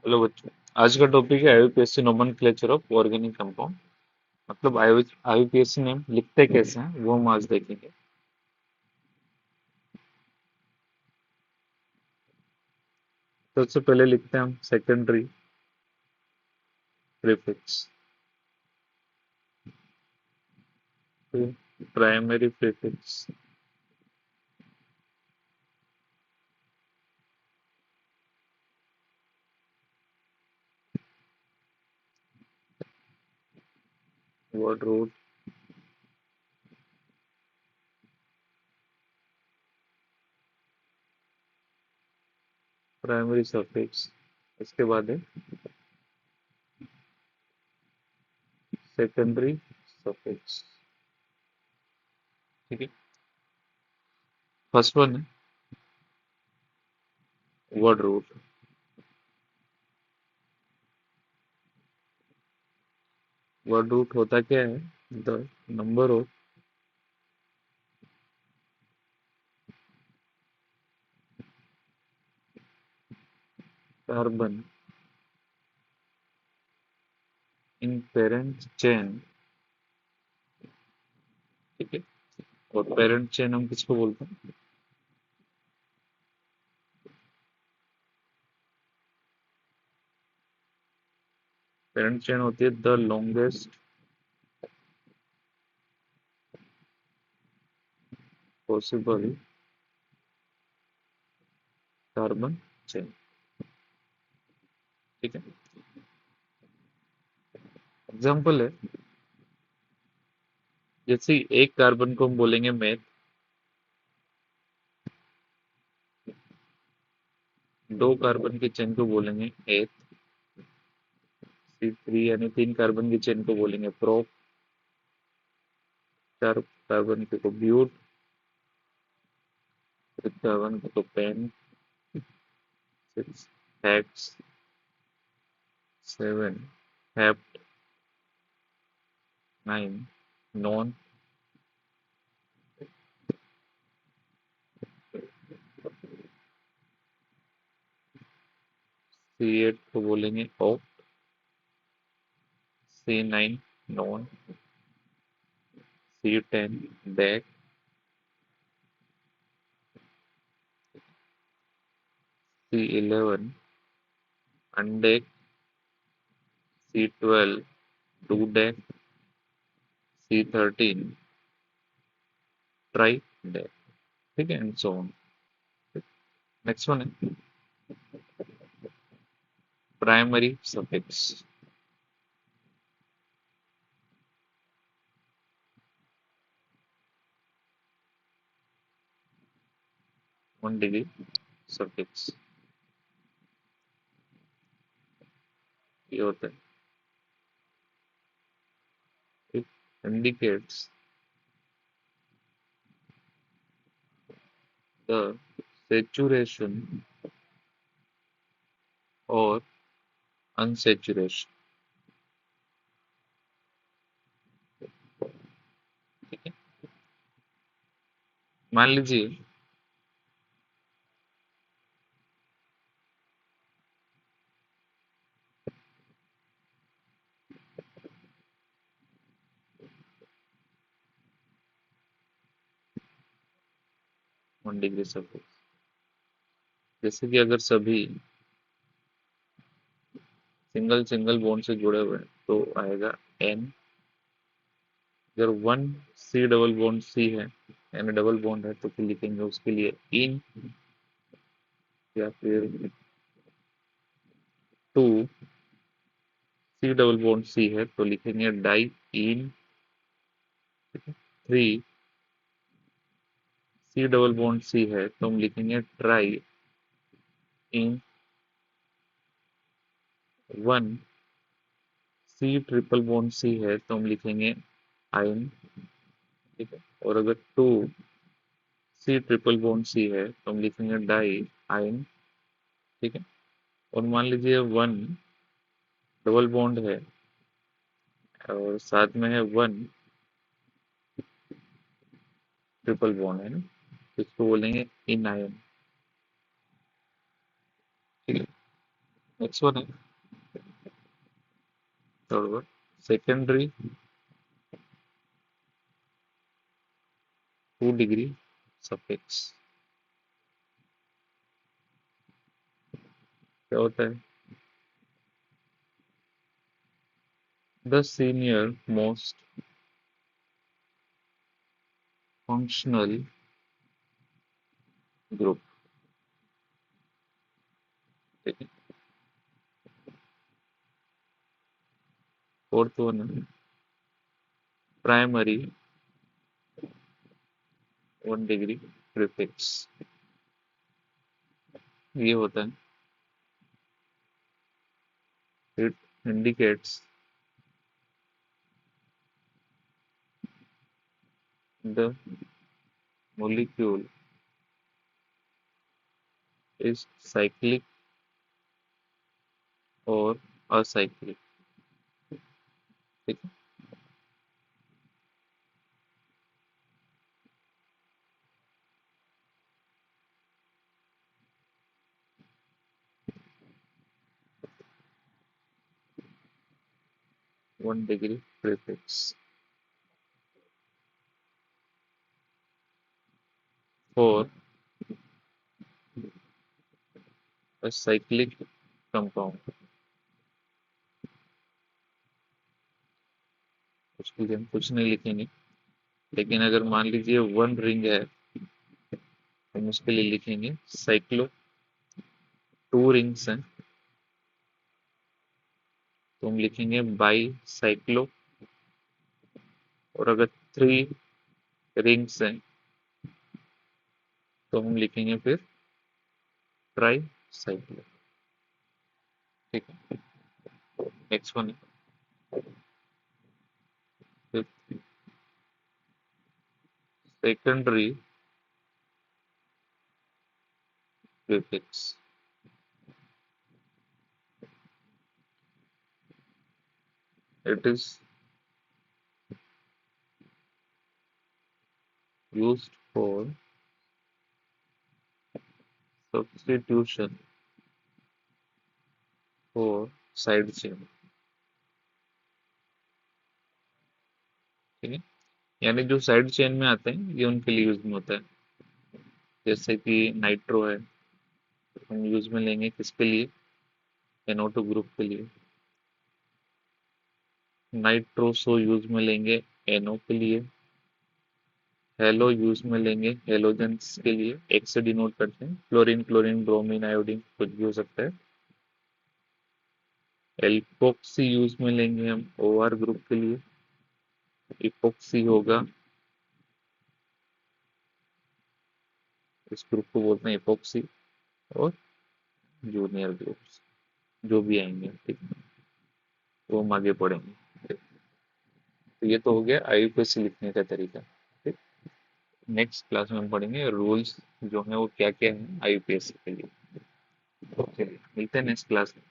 Hello बच्चों। आज का टॉपिक है IUPAC nomenclature of organic compound. मतलब आईयूपीएसी नेम लिखते कैसे हैं वो हम आज देखेंगे। सबसे पहले लिखते हैं हम सेकेंडरी प्रीफिक्स, फिर primary prefix, word root, primary suffix. इसके बाद है सेकेंडरी सफिक्स। ठीक है। फर्स्ट वन है वर्ड रूट। वर्ड रूट होता क्या है? The number of carbon in parent chain. ठीक है। और पेरेंट चेन हम किसको बोलते हैं? पेरेंट चेन होती है the longest possible carbon chain. ठीक है। एग्जाम्पल है, जैसे एक कार्बन को हम बोलेंगे मेथ, दो कार्बन की चेन को बोलेंगे एथ, C3 यानी तीन कार्बन की चेन को बोलेंगे प्रोप, चार कार्बन के को ब्यूट, फिर कार्बन के को pent, six hex, seven hept, nine non, C8 को बोलेंगे ऑप, C9 नॉन, C10 बैक, C11 undec, C12 dodec, C13 tridec. ठीक है, and so on. Next one है प्राइमरी सफिक्स। 1 डिग्री सफिक्स ये होता है, it indicates the saturation or unsaturation। ठीक है। मान लीजिए 1 डिग्री सफिक्स, जैसे कि अगर सभी सिंगल सिंगल बॉन्ड से जुड़े हुए हैं तो आएगा एन। अगर one C double bond C है, एन डबल बॉन्ड है, तो फिर लिखेंगे उसके लिए इन, या फिर two C double bond C है तो लिखेंगे diene. Three C double bond C है तो हम लिखेंगे triene. One C triple bond C है तो हम लिखेंगे आइन। ठीक है। और अगर two C triple bond C है तो हम लिखेंगे डाई आइन। ठीक है। और मान लीजिए वन डबल बॉन्ड है और साथ में है वन ट्रिपल बॉन्ड है ना, तो इसको बोलेंगे इन आयन। ठीक है। नेक्स्ट वन है third one, secondary 2 degree suffix क्या होता है? The senior most functional group. ठीक है। फोर्थ वन है प्राइमरी 1 डिग्री प्रीफिक्स। ये होता है it indicates the molecule is cyclic और असाइक्लिक। ठीक है। 1 degree prefix. For a cyclic compound, उसके लिए हम कुछ नहीं लिखेंगे, लेकिन अगर मान लीजिए 1 रिंग है, हम उसके लिए लिखेंगे साइक्लो। 2 रिंग्स हैं तो हम लिखेंगे बाई साइक्लो, और अगर 3 रिंग्स हैं तो हम लिखेंगे फिर ट्राई साइक्लो। ठीक है। नेक्स्ट वन है secondary prefix. It is used for substitution for side chain। ठीक है। यानी जो साइड चेन में आते हैं ये उनके लिए यूज में होता है। जैसे कि नाइट्रो है, हम यूज में लेंगे किसके लिए? NO2 ग्रुप के लिए। नाइट्रोसो यूज में लेंगे NO के लिए। हेलो यूज में लेंगे हेलोजेंस के लिए, एक्स से डिनोट करते हैं, फ्लोरीन क्लोरीन ब्रोमीन आयोडीन कुछ भी हो सकता है। एल्पोक्सी यूज में लेंगे हम OR ग्रुप के लिए। इपोक्सी होगा, इस ग्रुप को बोलते हैं इपोक्सी। और जूनियर ग्रुप्स जो भी आएंगे, ठीक है, वो हम आगे पढ़ेंगे। तो ये तो हो गया IUPAC लिखने का तरीका। ठीक। नेक्स्ट क्लास में हम पढ़ेंगे रूल्स जो है वो क्या क्या है IUPAC के लिए। तो चलिए मिलते हैं नेक्स्ट क्लास में।